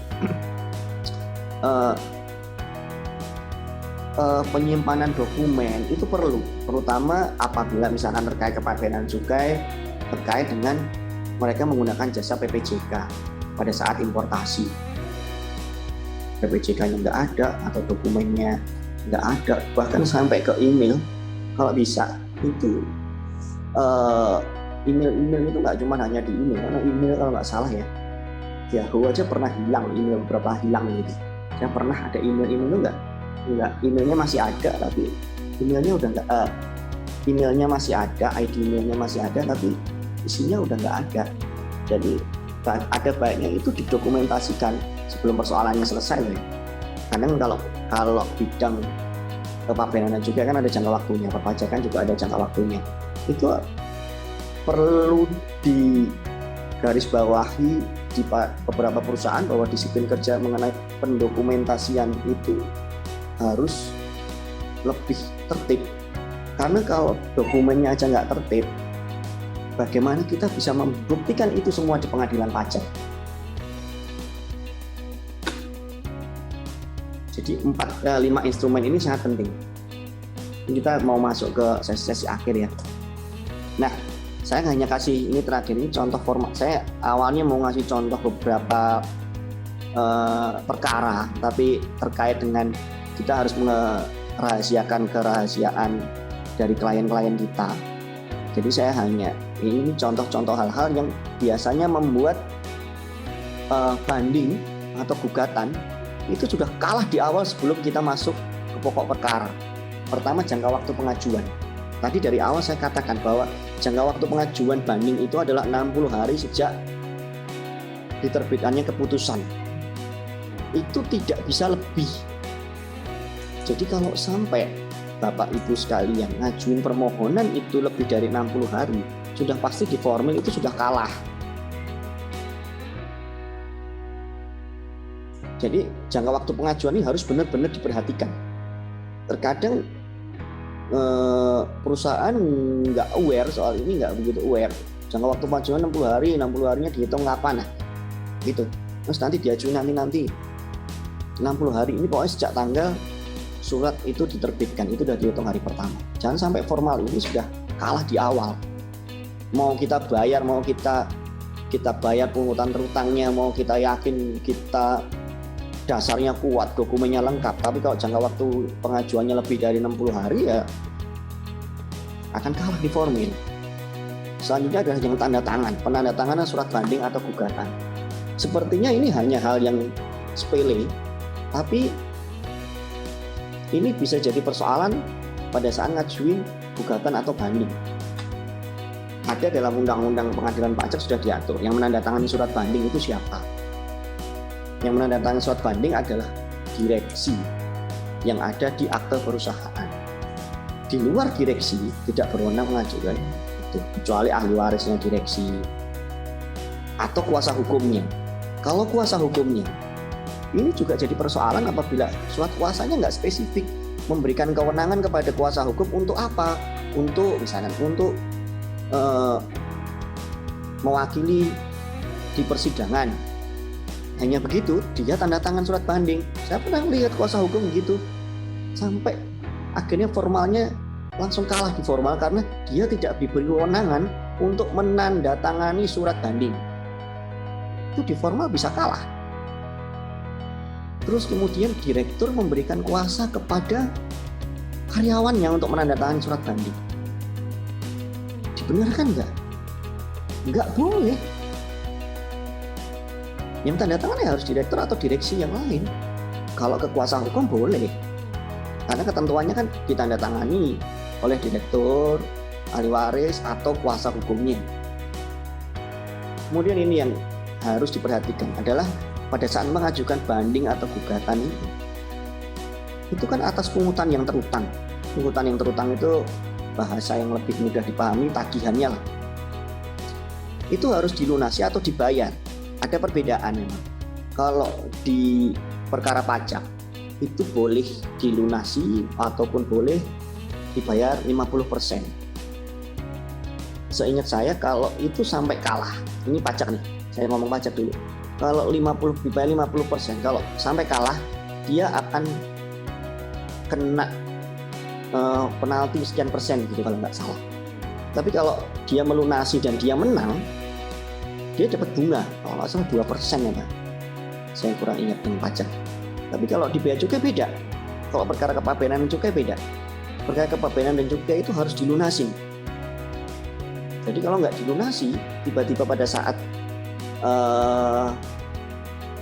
S1: penyimpanan dokumen itu perlu, terutama apabila misalkan terkait kepabeanan cukai terkait dengan mereka menggunakan jasa PPJK pada saat importasi. PPJK-nya nggak ada atau dokumennya nggak ada, bahkan sampai ke email kalau bisa itu email itu nggak cuma hanya di email, karena email kalau nggak salah ya Yahoo aja pernah hilang, email beberapa hilang gitu. Saya pernah ada email itu nggak, emailnya masih ada tapi emailnya udah nggak, emailnya masih ada, ID emailnya masih ada tapi isinya udah nggak ada. Jadi ada baiknya itu didokumentasikan sebelum persoalannya selesai ya. Karena kalau bidang kepabeanan juga kan ada jangka waktunya, perpajakan juga ada jangka waktunya. Itu perlu digarisbawahi di beberapa perusahaan bahwa disiplin kerja mengenai pendokumentasian itu harus lebih tertib. Karena kalau dokumennya aja nggak tertib, bagaimana kita bisa membuktikan itu semua di pengadilan pajak? Jadi 5 instrumen ini sangat penting. Kita mau masuk ke sesi akhir ya. Nah, saya hanya kasih ini terakhir ini contoh format. Saya awalnya mau ngasih contoh beberapa perkara, tapi terkait dengan kita harus merahasiakan kerahasiaan dari klien-klien kita. Jadi saya hanya ini contoh-contoh hal-hal yang biasanya membuat banding atau gugatan itu sudah kalah di awal sebelum kita masuk ke pokok perkara. Pertama, jangka waktu pengajuan. Tadi dari awal saya katakan bahwa jangka waktu pengajuan banding itu adalah 60 hari sejak diterbitkannya keputusan. Itu tidak bisa lebih. Jadi kalau sampai Bapak Ibu sekalian ngajuin permohonan itu lebih dari 60 hari, sudah pasti di formil itu sudah kalah. Jadi jangka waktu pengajuan ini harus benar-benar diperhatikan. Terkadang perusahaan nggak aware soal ini, nggak begitu aware. Jangka waktu pengajuan 60 hari, 60 harinya dihitung kapan? Nah, gitu. Terus nanti diajuin nanti 60 hari ini pokoknya sejak tanggal surat itu diterbitkan, itu sudah dihitung hari pertama. Jangan sampai formal ini sudah kalah di awal. Mau kita bayar, mau kita bayar pungutan terutangnya, mau kita yakin kita dasarnya kuat, dokumennya lengkap, tapi kalau jangka waktu pengajuannya lebih dari 60 hari ya akan kalah di formil. Selanjutnya adalah yang tanda tangan, penandatanganan surat banding atau gugatan. Sepertinya ini hanya hal yang sepele, tapi ini bisa jadi persoalan pada saat ngajuin gugatan atau banding. Ada dalam undang-undang pengadilan pajak sudah diatur, yang menandatangani surat banding itu siapa? Yang menandatangani surat banding adalah direksi yang ada di akte perusahaan. Di luar direksi tidak berwenang mengajukan itu, kecuali ahli warisnya direksi atau kuasa hukumnya. Kalau kuasa hukumnya, ini juga jadi persoalan apabila surat kuasanya nggak spesifik, memberikan kewenangan kepada kuasa hukum untuk apa? Untuk misalnya untuk mewakili di persidangan. Hanya begitu, dia tanda tangan surat banding. Saya pernah melihat kuasa hukum begitu. Sampai akhirnya formalnya langsung kalah di formal karena dia tidak diberi kewenangan untuk menandatangani surat banding. Itu di formal bisa kalah. Terus kemudian direktur memberikan kuasa kepada karyawannya untuk menandatangani surat banding. Benar kan enggak? Enggak boleh. Yang tanda tangan harus direktur atau direksi yang lain. Kalau ke kuasa hukum boleh. Karena ketentuannya kan ditandatangani oleh direktur, ahli waris, atau kuasa hukumnya. Kemudian ini yang harus diperhatikan adalah pada saat mengajukan banding atau gugatan itu kan atas pungutan yang terutang. Pungutan yang terutang itu bahasa yang lebih mudah dipahami, tagihannya lah. Itu harus dilunasi atau dibayar. Ada perbedaan memang. Kalau di perkara pajak itu boleh dilunasi ataupun boleh dibayar 50%. Seingat saya kalau itu sampai kalah, ini pajak nih, saya ngomong pajak dulu. Kalau dibayar 50%, kalau sampai kalah dia akan kena penalti sekian persen gitu kalau nggak salah. Tapi kalau dia melunasi dan dia menang, dia dapat bunga, kalau nggak salah 2% ya Pak. Saya kurang ingat dengan pajak. Tapi kalau di bea cukai beda. Kalau perkara kepabeanan dan cukai beda. Perkara kepabeanan dan cukai itu harus dilunasi. Jadi kalau nggak dilunasi, tiba-tiba pada saat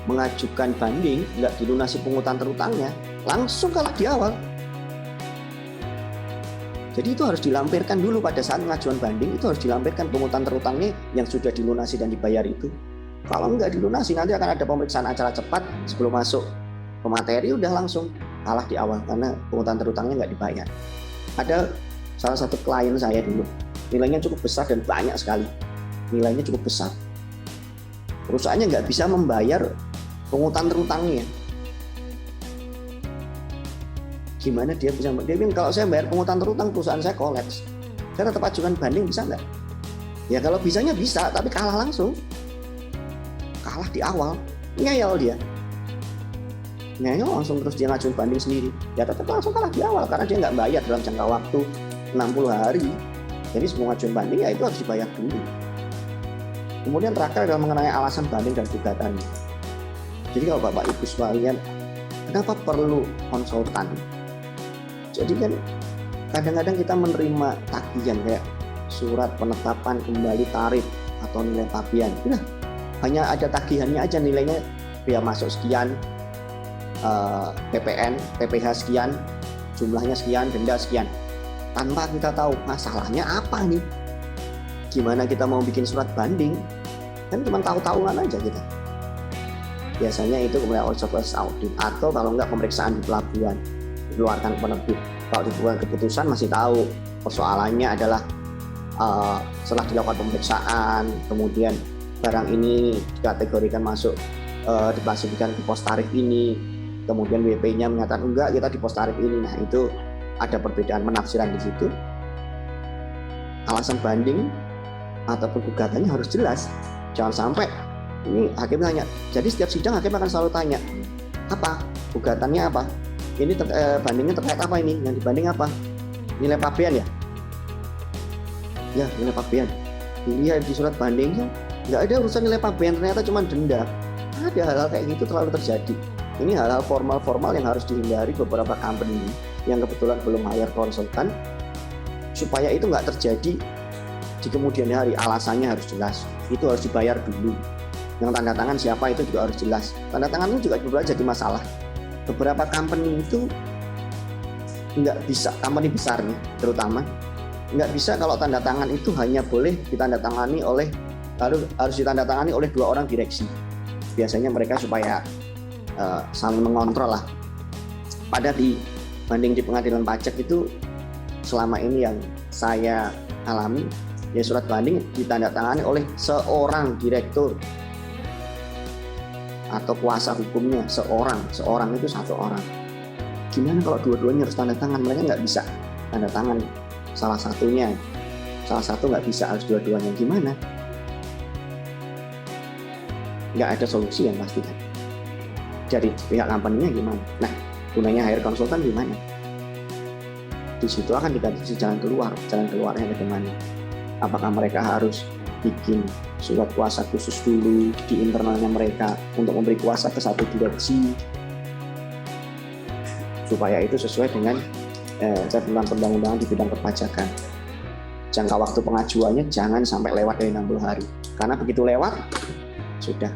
S1: mengajukan banding, nggak dilunasi pungutan terutangnya, langsung kalah di awal. Jadi itu harus dilampirkan dulu pada saat pengajuan banding, itu harus dilampirkan pungutan terutangnya yang sudah dilunasi dan dibayar itu. Kalau nggak dilunasi, nanti akan ada pemeriksaan acara cepat sebelum masuk ke materi, udah langsung kalah di awal karena pungutan terutangnya nggak dibayar. Ada salah satu klien saya dulu, nilainya cukup besar dan banyak sekali. Nilainya cukup besar. Perusahaannya nggak bisa membayar pungutan terutangnya. Gimana dia bisa? Dia bilang kalau saya bayar pungutan terutang perusahaan saya kolaps. Saya tetap ajukan banding, bisa nggak? Ya kalau bisanya bisa, tapi kalah langsung. Kalah di awal, ngeyel dia. Ngeyel langsung terus dia ngajuin banding sendiri. Ya tetap langsung kalah di awal karena dia nggak bayar dalam jangka waktu 60 hari. Jadi semua ngajuin banding ya itu harus dibayar dulu. Kemudian terakhir adalah mengenai alasan banding dan gugatan. Jadi kalau Bapak Ibu sekalian, kenapa perlu konsultan? Jadi kan kadang-kadang kita menerima tagihan kayak surat penetapan kembali tarif atau nilai pabean. Nah, hanya ada tagihannya aja, nilainya biaya masuk sekian, PPN, PPh sekian, jumlahnya sekian, denda sekian. Tanpa kita tahu masalahnya apa nih. Gimana kita mau bikin surat banding? Kan cuma tahu-tahuan aja kita. Biasanya itu kemudian audit atau kalau enggak pemeriksaan di pelabuhan, dikeluarkan penerbit. Kalau dibuat keputusan masih tahu persoalannya adalah setelah dilakukan pemeriksaan, kemudian barang ini dikategorikan masuk diklasifikasikan di pos tarif ini, kemudian WP-nya menyatakan enggak, kita di pos tarif ini. Nah itu ada perbedaan penafsiran di situ. Alasan banding ataupun gugatannya harus jelas. Jangan sampai ini hakim tanya. Jadi setiap sidang hakim akan selalu tanya, apa gugatannya apa? Ini bandingnya terkait apa ini? Yang dibanding apa? Nilai pabean ya? Ya nilai pabean. Dilihat di surat bandingnya nggak ada urusan nilai pabean, ternyata cuma denda. Ada hal-hal kayak gitu terlalu terjadi. Ini hal-hal formal-formal yang harus dihindari beberapa company yang kebetulan belum hire konsultan, supaya itu nggak terjadi di kemudian hari. Alasannya harus jelas. Itu harus dibayar dulu. Yang tanda tangan siapa itu juga harus jelas. Tanda tangan itu juga jadi masalah. Beberapa company itu nggak bisa, company besar nih terutama, nggak bisa kalau tanda tangan itu hanya boleh ditandatangani oleh, harus ditandatangani oleh 2 orang direksi. Biasanya mereka supaya saling mengontrol lah. Pada di banding di pengadilan pajak itu selama ini yang saya alami, ya surat banding ditandatangani oleh seorang direktur atau kuasa hukumnya, seorang itu 1 orang. Gimana kalau dua-duanya harus tanda tangan? Mereka nggak bisa tanda tangan salah satunya, salah satu nggak bisa, harus dua-duanya. Gimana? Nggak ada solusi yang pasti kan. Dari pihak company-nya gimana? Nah, gunanya hire konsultan gimana? Di situ akan dikasih jalan keluarnya bagaimana? Apakah mereka harus bikin surat kuasa khusus dulu di internalnya mereka untuk memberi kuasa ke satu direksi supaya itu sesuai dengan ketentuan perundang-undangan di bidang perpajakan. jangka waktu pengajuannya jangan sampai lewat dari 60 hari. Karena begitu lewat, sudah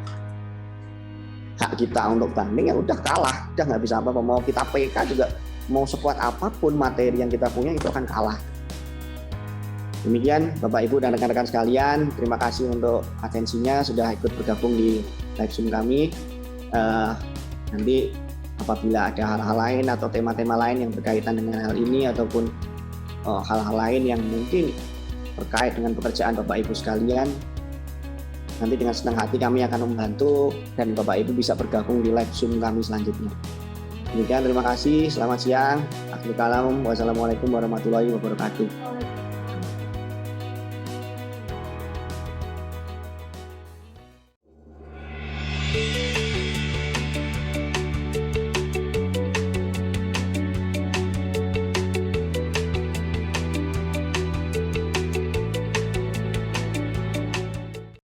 S1: hak kita untuk banding ya udah kalah, udah nggak bisa apa-apa. Mau kita PK juga, mau sekuat apapun materi yang kita punya itu akan kalah. Demikian Bapak Ibu dan rekan-rekan sekalian, terima kasih untuk atensinya sudah ikut bergabung di live Zoom kami. Nanti apabila ada hal-hal lain atau tema-tema lain yang berkaitan dengan hal ini ataupun hal-hal lain yang mungkin terkait dengan pekerjaan Bapak Ibu sekalian, nanti dengan senang hati kami akan membantu dan Bapak Ibu bisa bergabung di live Zoom kami selanjutnya. Demikian, terima kasih, selamat siang. Akhirul kalam, wassalamualaikum warahmatullahi wabarakatuh.